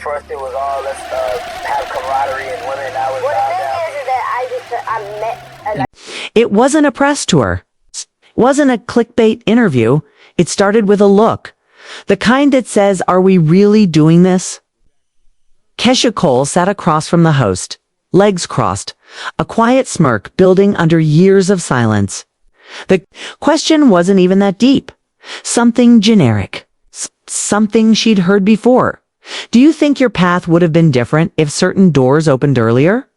first it was all let's have camaraderie and women. Now it's Well, the all thing down. is that I met. It wasn't a press tour. It wasn't a clickbait interview. It started with a look. The kind that says, "Are we really doing this?" Keyshia Cole sat across from the host, legs crossed, a quiet smirk building under years of silence. The question wasn't even that deep. Something generic. Something she'd heard before. Do you think your path would have been different if certain doors opened earlier?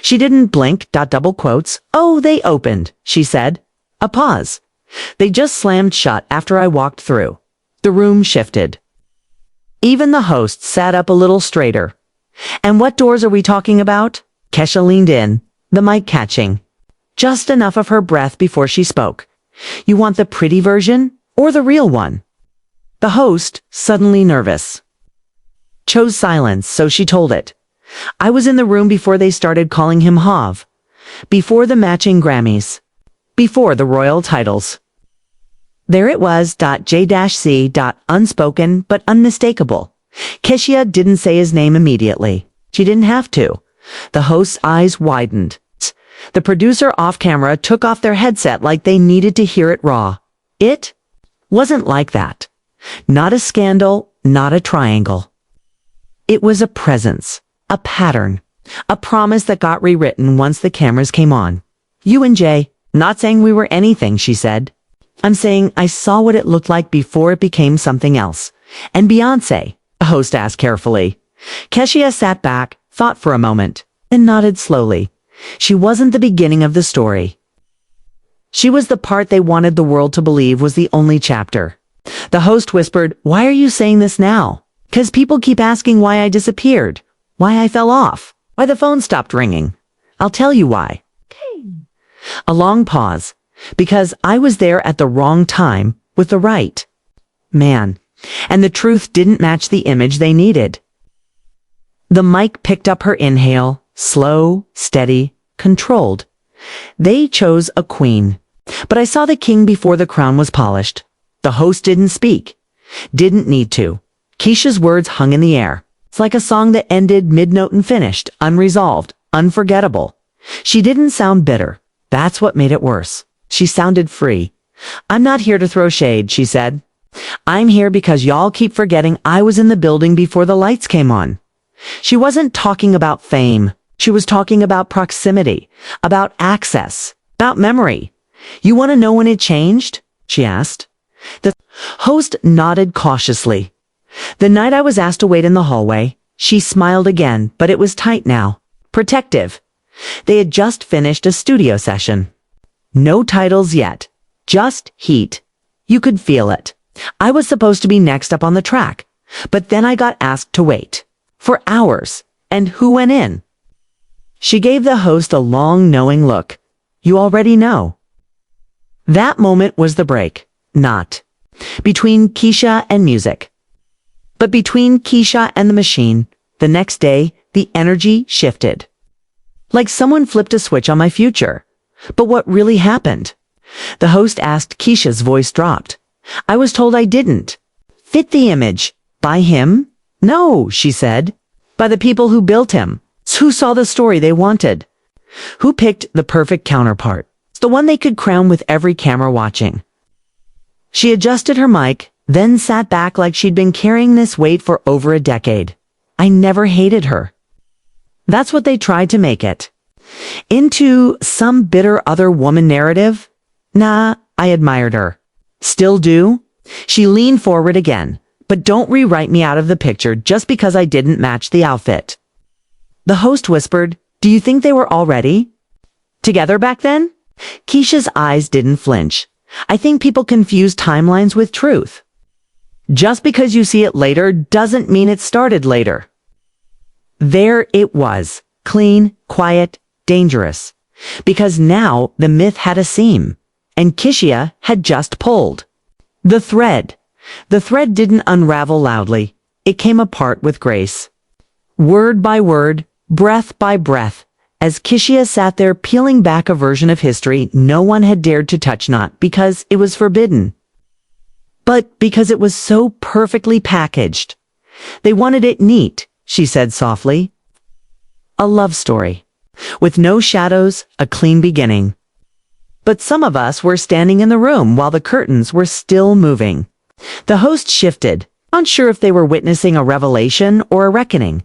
She didn't blink, double quotes. "Oh, they opened," she said. A pause. "They just slammed shut after I walked through." The room shifted. Even the host sat up a little straighter. "And what doors are we talking about?" Keyshia leaned in, the mic catching. Just enough of her breath before she spoke. "You want the pretty version or the real one?" The host, suddenly nervous, chose silence, so she told it. "I was in the room before they started calling him Hav. Before the matching Grammys. Before the royal titles. There it was, J-C, unspoken but unmistakable. Keyshia didn't say his name immediately. She didn't have to. The host's eyes widened. The producer off camera took off their headset like they needed to hear it raw. It wasn't like that. Not a scandal, not a triangle. It was a presence, a pattern, a promise that got rewritten once the cameras came on. "You and Jay, not saying we were anything," she said. "I'm saying I saw what it looked like before it became something else." "And Beyoncé?" the host asked carefully. Keyshia sat back, thought for a moment, and nodded slowly. She wasn't the beginning of the story. She was the part they wanted the world to believe was the only chapter. The host whispered, "Why are you saying this now?" "'Cause people keep asking why I disappeared, why I fell off, why the phone stopped ringing. I'll tell you why." A long pause. "Because I was there at the wrong time with the right man, and the truth didn't match the image they needed." The mic picked up her inhale, slow, steady, controlled. "They chose a queen, but I saw the king before the crown was polished." The host didn't speak. Didn't need to. Keyshia's words hung in the air. It's like a song that ended mid-note and finished, unresolved, unforgettable. She didn't sound bitter. That's what made it worse. She sounded free. "I'm not here to throw shade," she said. "I'm here because y'all keep forgetting I was in the building before the lights came on." She wasn't talking about fame. She was talking about proximity, about access, about memory. "You want to know when it changed?" she asked. The host nodded cautiously. "The night I was asked to wait in the hallway." She smiled again, but it was tight now. Protective. They had just finished a studio session. No titles yet. Just heat. You could feel it. I was supposed to be next up on the track, but then I got asked to wait. For hours. And who went in? She gave the host a long, knowing look. "You already know." That moment was the break. Not between Keyshia and music, but between Keyshia and the machine. The next day, the energy shifted. Like someone flipped a switch on my future. "But what really happened?" the host asked. Keyshia's voice dropped. "I was told I didn't fit the image." "By him?" "No," she said. "By the people who built him, who saw the story they wanted, who picked the perfect counterpart, the one they could crown with every camera watching." She adjusted her mic, then sat back like she'd been carrying this weight for over a decade. "I never hated her. That's what they tried to make it. Into some bitter other woman narrative. Nah, I admired her. Still do." She leaned forward again. "But don't rewrite me out of the picture just because I didn't match the outfit." The host whispered, "Do you think they were already together back then?" Keyshia's eyes didn't flinch. "I think people confuse timelines with truth. Just because you see it later doesn't mean it started later." There it was, clean, quiet, dangerous. Because now the myth had a seam, and Keyshia had just pulled the thread. The thread didn't unravel loudly. It came apart with grace. Word by word, breath by breath, as Keyshia sat there peeling back a version of history no one had dared to touch, not because it was forbidden, but because it was so perfectly packaged. They wanted it neat, she said softly. A love story. With no shadows, a clean beginning. But some of us were standing in the room while the curtains were still moving. The host shifted, unsure if they were witnessing a revelation or a reckoning.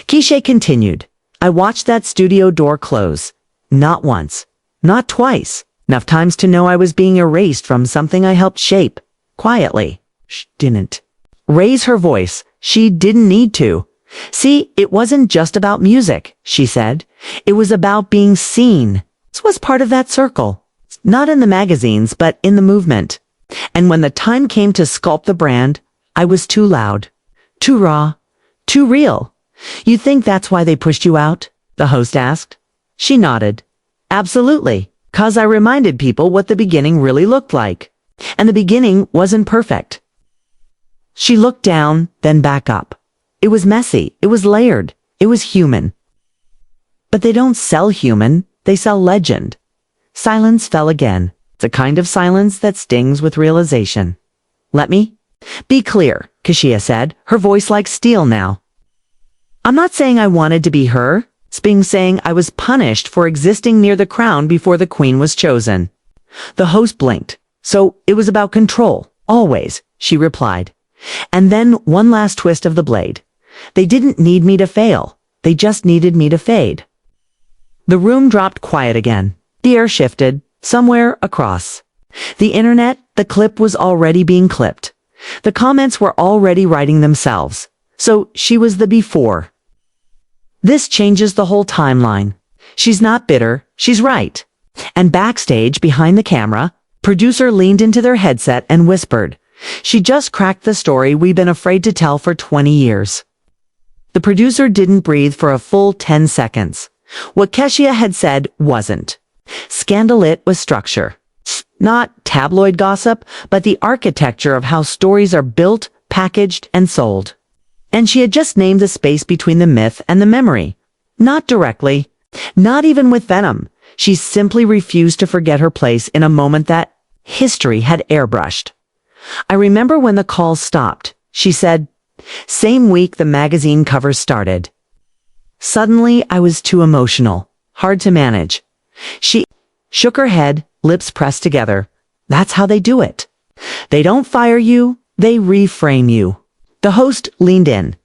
Keyshia continued, I watched that studio door close. Not once. Not twice. Enough times to know I was being erased from something I helped shape. Quietly. She didn't raise her voice. She didn't need to. See, it wasn't just about music, she said. It was about being seen. This was part of that circle. Not in the magazines, but in the movement. And when the time came to sculpt the brand, I was too loud, too raw, too real. You think that's why they pushed you out? The host asked. She nodded. Absolutely, 'cause I reminded people what the beginning really looked like. And the beginning wasn't perfect. She looked down, then back up. It was messy, it was layered, it was human. But they don't sell human, they sell legend. Silence fell again. It's a kind of silence that stings with realization. Let me be clear, Keyshia said, her voice like steel now. I'm not saying I wanted to be her. It's being saying I was punished for existing near the crown before the queen was chosen. The host blinked. So it was about control, always, she replied. And then one last twist of the blade. They didn't need me to fail. They just needed me to fade. The room dropped quiet again. The air shifted, somewhere across. The internet, the clip was already being clipped. The comments were already writing themselves. So she was the before. This changes the whole timeline. She's not bitter, she's right. And backstage, behind the camera, producer leaned into their headset and whispered, she just cracked the story we've been afraid to tell for 20 years. The producer didn't breathe for a full 10 seconds. What Keyshia had said wasn't scandalite with structure. Not tabloid gossip, but the architecture of how stories are built, packaged, and sold. And she had just named the space between the myth and the memory. Not directly. Not even with venom. She simply refused to forget her place in a moment that history had airbrushed. I remember when the calls stopped. She said, same week the magazine covers started. Suddenly I was too emotional. Hard to manage. She shook her head, lips pressed together. That's how they do it. They don't fire you, they reframe you. The host leaned in.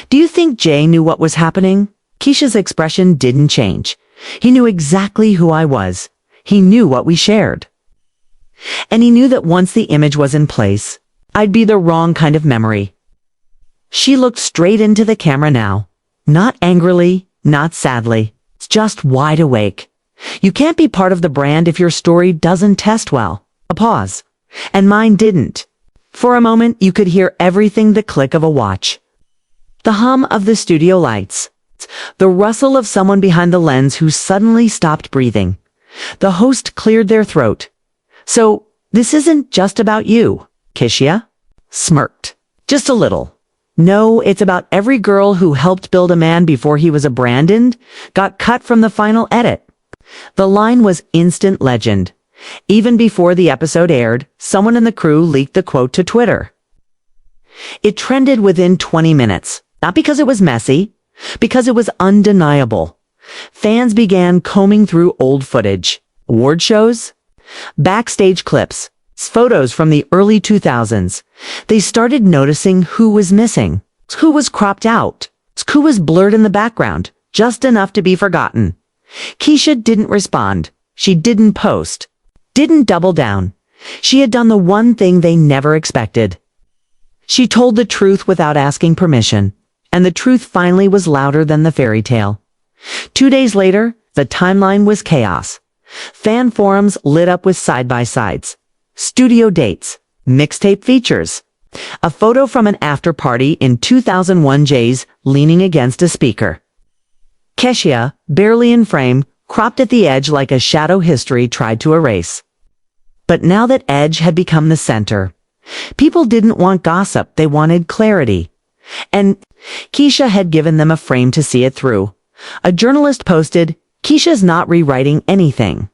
Do you think Jay knew what was happening? Keyshia's expression didn't change. He knew exactly who I was. He knew what we shared. And he knew that once the image was in place, I'd be the wrong kind of memory. She looked straight into the camera now. Not angrily, not sadly. It's just wide awake. You can't be part of the brand if your story doesn't test well. A pause. And mine didn't. For a moment, you could hear everything the click of a watch. The hum of the studio lights. The rustle of someone behind the lens who suddenly stopped breathing. The host cleared their throat. So, this isn't just about you, Keyshia? Smirked. Just a little. No, it's about every girl who helped build a man before he was abandoned, got cut from the final edit. The line was instant legend. Even before the episode aired, someone in the crew leaked the quote to Twitter. It trended within 20 minutes. Not because it was messy, because it was undeniable. Fans began combing through old footage, award shows, backstage clips, photos from the early 2000s. They started noticing who was missing, who was cropped out, who was blurred in the background, just enough to be forgotten. Keyshia didn't respond. She didn't post. Didn't double down. She had done the one thing they never expected. She told the truth without asking permission, and the truth finally was louder than the fairy tale. 2 days later, the timeline was chaos. Fan forums lit up with side-by-sides, studio dates, mixtape features, a photo from an after-party in 2001 Jay's leaning against a speaker. Keyshia, barely in frame, cropped at the edge like a shadow history tried to erase. But now that edge had become the center, people didn't want gossip, they wanted clarity. And Keyshia had given them a frame to see it through. A journalist posted, Keyshia's not rewriting anything.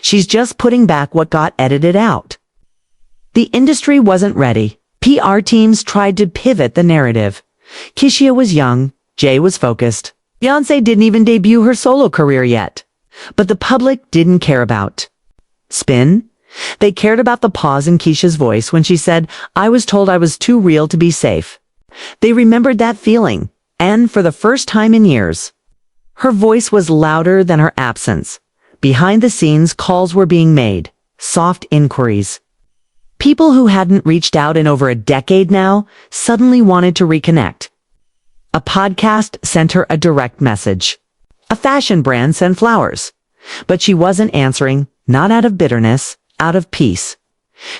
She's just putting back what got edited out. The industry wasn't ready. PR teams tried to pivot the narrative. Keyshia was young. Jay was focused. Beyoncé didn't even debut her solo career yet. But the public didn't care about spin. They cared about the pause in Keyshia's voice when she said, "I was told I was too real to be safe." They remembered that feeling, and for the first time in years, her voice was louder than her absence. Behind the scenes, calls were being made, soft inquiries. People who hadn't reached out in over a decade now suddenly wanted to reconnect. A podcast sent her a direct message. A fashion brand sent flowers. But she wasn't answering, not out of bitterness, out of peace.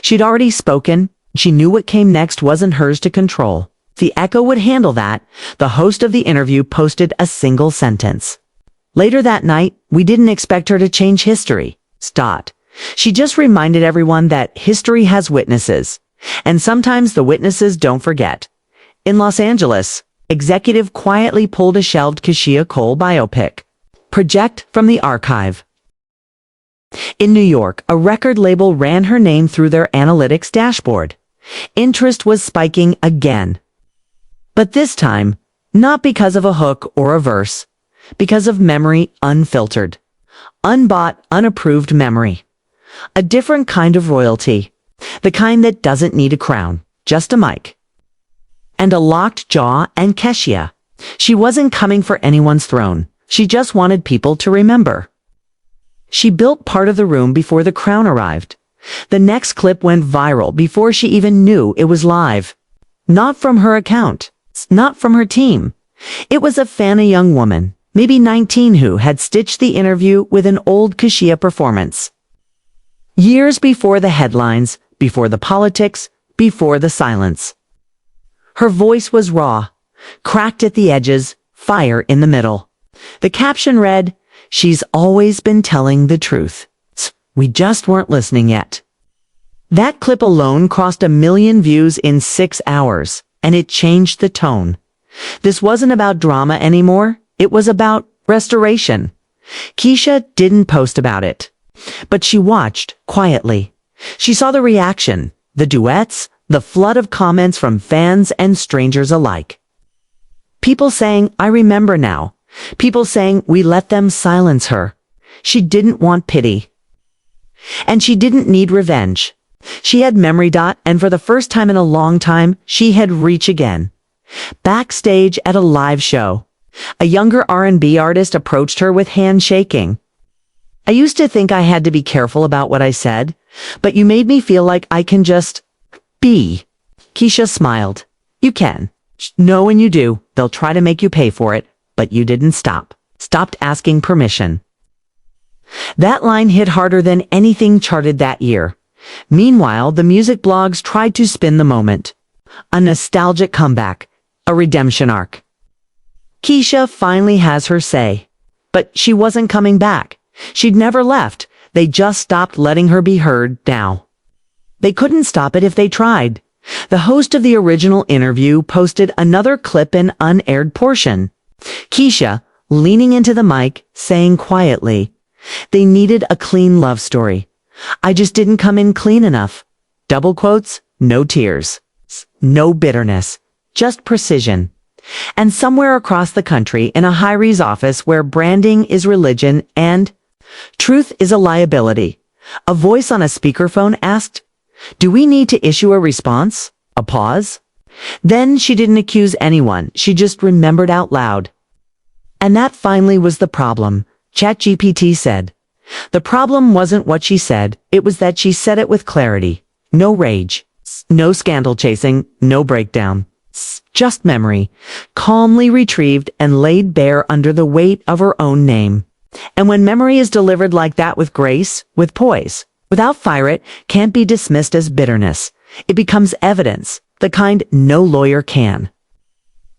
She'd already spoken. She knew what came next wasn't hers to control. The Echo would handle that. The host of the interview posted a single sentence. Later that night, we didn't expect her to change history. Stott. She just reminded everyone that history has witnesses. And sometimes the witnesses don't forget. In Los Angeles, executive quietly pulled a shelved Keyshia Cole biopic. Project from the archive. In New York, a record label ran her name through their analytics dashboard. Interest was spiking again. But this time, not because of a hook or a verse, because of memory unfiltered. Unbought, unapproved memory. A different kind of royalty. The kind that doesn't need a crown, just a mic. And a locked jaw and Keyshia. She wasn't coming for anyone's throne. She just wanted people to remember. She built part of the room before the crown arrived. The next clip went viral before she even knew it was live. Not from her account. Not from her team. It was a young woman, maybe 19, who had stitched the interview with an old Keyshia performance. Years before the headlines, before the politics, before the silence. Her voice was raw, cracked at the edges, fire in the middle. The caption read, "She's always been telling the truth. We just weren't listening yet." That clip alone crossed 1 million views in 6 hours, and it changed the tone. This wasn't about drama anymore. It was about restoration. Keyshia didn't post about it, but she watched quietly. She saw the reaction, the duets, the flood of comments from fans and strangers alike. People saying, "I remember now." People saying, "We let them silence her." She didn't want pity. And she didn't need revenge. She had memory. And for the first time in a long time, she had reach again. Backstage at a live show, a younger R&B artist approached her with hand shaking. "I used to think I had to be careful about what I said, but you made me feel like I can just be." Keyshia smiled. "You can. No, when you do, they'll try to make you pay for it, but you didn't stop. Stopped asking permission." That line hit harder than anything charted that year. Meanwhile, the music blogs tried to spin the moment. A nostalgic comeback. A redemption arc. Keyshia finally has her say. But she wasn't coming back. She'd never left. They just stopped letting her be heard now. They couldn't stop it if they tried. The host of the original interview posted another clip in unaired portion. Keyshia, leaning into the mic, saying quietly, "They needed a clean love story. I just didn't come in clean enough." Double quotes, no tears, no bitterness, just precision. And somewhere across the country, in a high-rise office where branding is religion and truth is a liability, a voice on a speakerphone asked, "Do we need to issue a response?" A pause. Then she didn't accuse anyone. She just remembered out loud. And that finally was the problem, ChatGPT said. The problem wasn't what she said. It was that she said it with clarity. No rage. No scandal chasing. No breakdown. Just memory, calmly retrieved and laid bare under the weight of her own name. And when memory is delivered like that, with grace, with poise, without fire, it can't be dismissed as bitterness. It becomes evidence, the kind no lawyer can.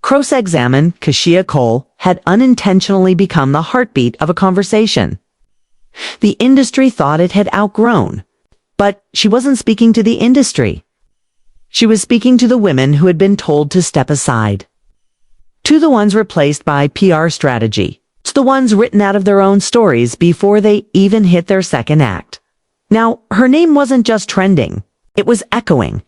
Cross-examine Keyshia Cole had unintentionally become the heartbeat of a conversation. The industry thought it had outgrown, but she wasn't speaking to the industry. She was speaking to the women who had been told to step aside. To the ones replaced by PR strategy. To the ones written out of their own stories before they even hit their second act. Now, her name wasn't just trending. It was echoing.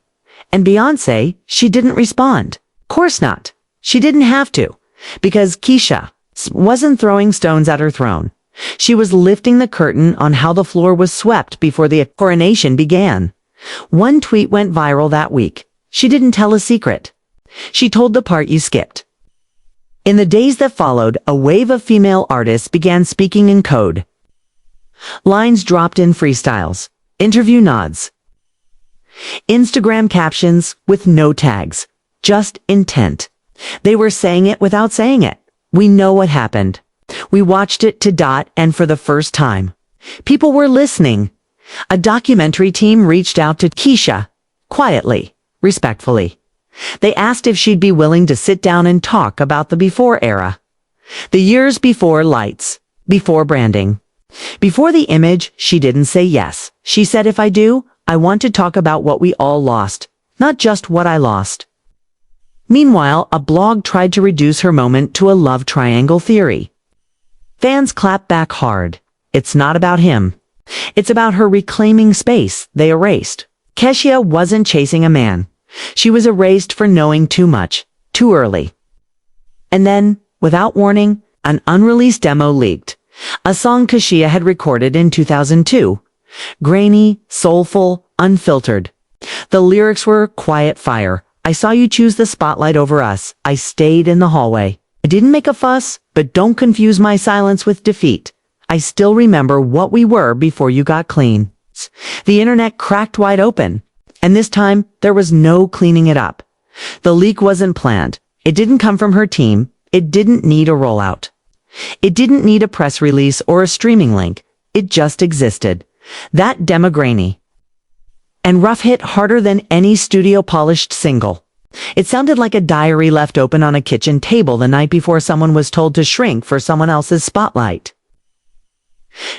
And Beyoncé, she didn't respond. Course not. She didn't have to. Because Keyshia wasn't throwing stones at her throne. She was lifting the curtain on how the floor was swept before the coronation began. One tweet went viral that week. She didn't tell a secret. She told the part you skipped. In the days that followed, a wave of female artists began speaking in code. Lines dropped in freestyles, interview nods, Instagram captions with no tags, just intent. They were saying it without saying it. We know what happened. We watched it to dot, and for the first time, people were listening. A documentary team reached out to Keyshia, quietly, respectfully. They asked if she'd be willing to sit down and talk about the before era. The years before lights, before branding. Before the image, she didn't say yes. She said, if I do, I want to talk about what we all lost, not just what I lost. Meanwhile, a blog tried to reduce her moment to a love triangle theory. Fans clapped back hard. It's not about him. It's about her reclaiming space they erased. Keyshia wasn't chasing a man. She was erased for knowing too much, too early. And then, without warning, an unreleased demo leaked. A song Keyshia had recorded in 2002. Grainy, soulful, unfiltered. The lyrics were quiet fire. I saw you choose the spotlight over us. I stayed in the hallway. I didn't make a fuss, but don't confuse my silence with defeat. I still remember what we were before you got clean. The internet cracked wide open. And this time, there was no cleaning it up. The leak wasn't planned. It didn't come from her team. It didn't need a rollout. It didn't need a press release or a streaming link. It just existed. That demo grainy and rough hit harder than any studio-polished single. It sounded like a diary left open on a kitchen table the night before someone was told to shrink for someone else's spotlight.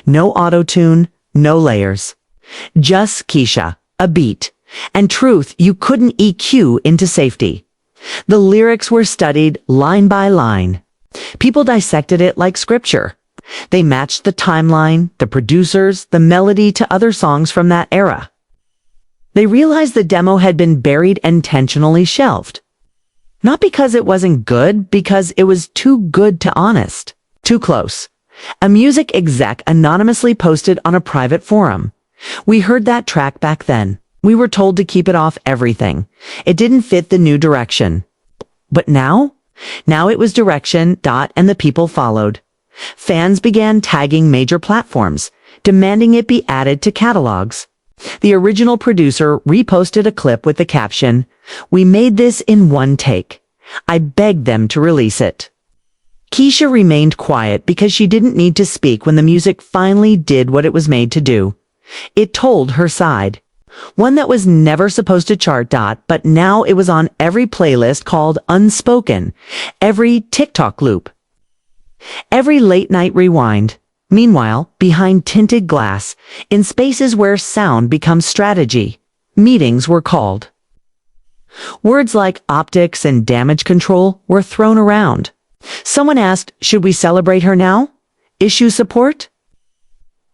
No auto-tune, no layers. Just Keyshia, a beat, and truth you couldn't EQ into safety. The lyrics were studied line by line. People dissected it like scripture. They matched the timeline, the producers, the melody to other songs from that era. They realized the demo had been buried and intentionally shelved. Not because it wasn't good, because it was too good to honest. Too close. A music exec anonymously posted on a private forum. We heard that track back then. We were told to keep it off everything. It didn't fit the new direction. But now? Now it was direction, and the people followed. Fans began tagging major platforms, demanding it be added to catalogs. The original producer reposted a clip with the caption, "We made this in one take. I begged them to release it." Keyshia remained quiet because she didn't need to speak when the music finally did what it was made to do. It told her side. One that was never supposed to chart, but now it was on every playlist called Unspoken, every TikTok loop, every late-night rewind. Meanwhile, behind tinted glass, in spaces where sound becomes strategy, meetings were called. Words like optics and damage control were thrown around. Someone asked, should we celebrate her now? Issue support?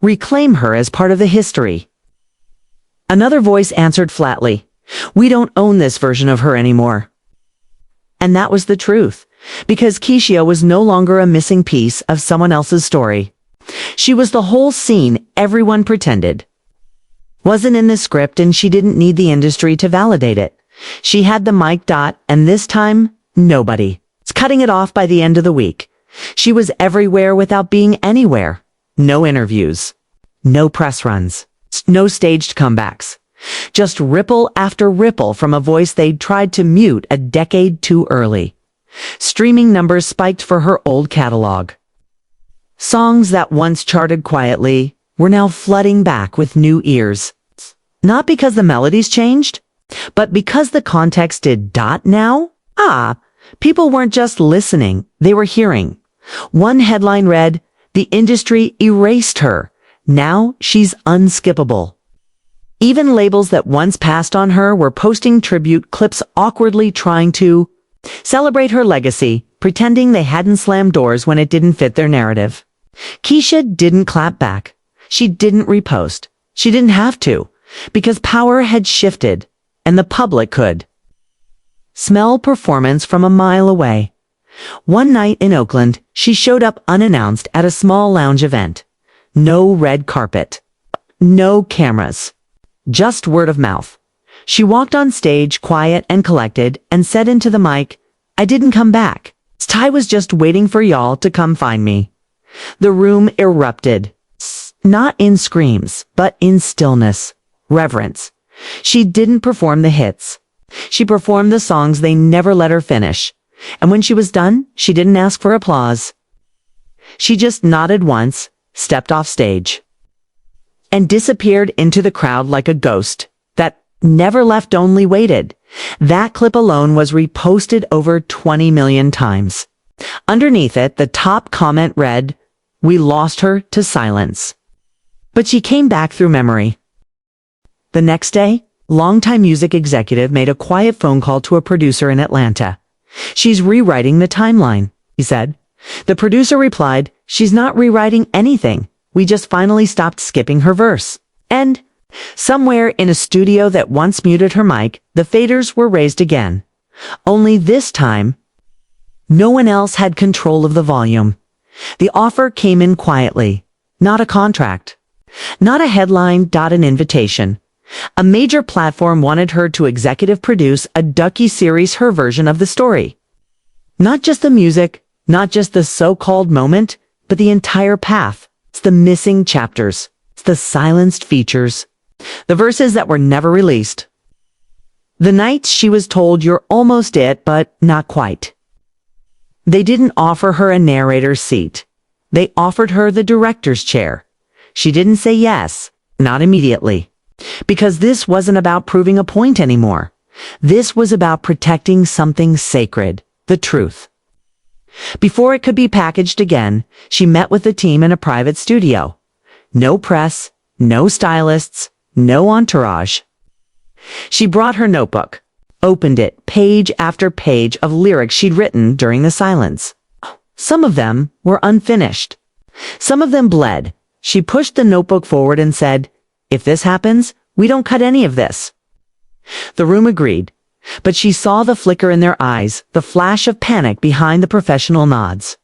Reclaim her as part of the history. Another voice answered flatly, we don't own this version of her anymore. And that was the truth, because Keyshia was no longer a missing piece of someone else's story. She was the whole scene everyone pretended wasn't in the script, and she didn't need the industry to validate it. She had the mic, and this time, nobody. It's cutting it off by the end of the week. She was everywhere without being anywhere. No interviews. No press runs. No staged comebacks. Just ripple after ripple from a voice they'd tried to mute a decade too early. Streaming numbers spiked for her old catalog. Songs that once charted quietly were now flooding back with new ears. Not because the melodies changed, but because the context did. Now? People weren't just listening, they were hearing. One headline read, "The industry erased her. Now she's unskippable." Even labels that once passed on her were posting tribute clips, awkwardly trying to celebrate her legacy, pretending they hadn't slammed doors when it didn't fit their narrative. Keyshia didn't clap back. She didn't repost. She didn't have to, because power had shifted, and the public could smell performance from a mile away. One night in Oakland, she showed up unannounced at a small lounge event. No red carpet. No cameras. Just word of mouth. She walked on stage quiet and collected and said into the mic, "I didn't come back. I was just waiting for y'all to come find me." The room erupted. Not in screams, but in stillness. Reverence. She didn't perform the hits. She performed the songs they never let her finish. And when she was done, she didn't ask for applause. She just nodded once, stepped off stage, and disappeared into the crowd like a ghost that never left, only waited. That clip alone was reposted over 20 million times. Underneath it, the top comment read, "We lost her to silence." But she came back through memory. The next day, longtime music executive made a quiet phone call to a producer in Atlanta. "She's rewriting the timeline," he said. The producer replied, "She's not rewriting anything. We just finally stopped skipping her verse." And somewhere in a studio that once muted her mic, the faders were raised again. Only this time, no one else had control of the volume. The offer came in quietly. Not a contract. Not a headline, not an invitation. A major platform wanted her to executive produce a docu-series, her version of the story. Not just the music, not just the so-called moment, but the entire path. It's the missing chapters. It's the silenced features. The verses that were never released. The nights she was told, "You're almost it, but not quite." They didn't offer her a narrator's seat. They offered her the director's chair. She didn't say yes, not immediately. Because this wasn't about proving a point anymore. This was about protecting something sacred, the truth. Before it could be packaged again, she met with the team in a private studio. No press, no stylists, no entourage. She brought her notebook, opened it, page after page of lyrics she'd written during the silence. Some of them were unfinished. Some of them bled. She pushed the notebook forward and said, "If this happens, we don't cut any of this." The room agreed, but she saw the flicker in their eyes, the flash of panic behind the professional nods.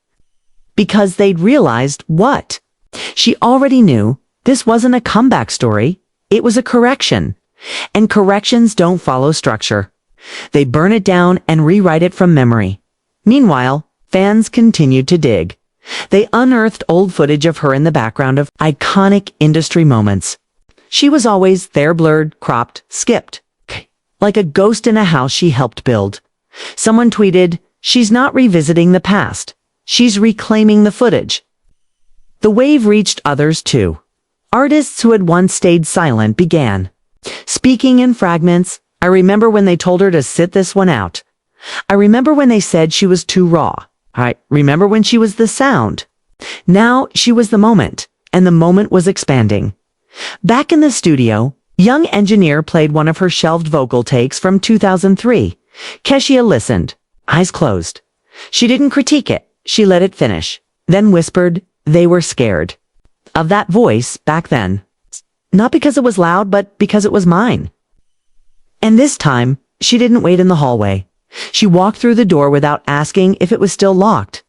Because they'd realized what? She already knew this wasn't a comeback story. It was a correction. And corrections don't follow structure. They burn it down and rewrite it from memory. Meanwhile, fans continued to dig. They unearthed old footage of her in the background of iconic industry moments. She was always there, blurred, cropped, skipped. Like a ghost in a house she helped build. Someone tweeted, "She's not revisiting the past. She's reclaiming the footage." The wave reached others too. Artists who had once stayed silent began speaking in fragments. "I remember when they told her to sit this one out. I remember when they said she was too raw. I remember when she was the sound." Now she was the moment, and the moment was expanding. Back in the studio, young engineer played one of her shelved vocal takes from 2003. Keyshia listened, eyes closed. She didn't critique it. She let it finish, then whispered, "They were scared." Of that voice back then. Not because it was loud, but because it was mine. And this time, she didn't wait in the hallway. She walked through the door without asking if it was still locked.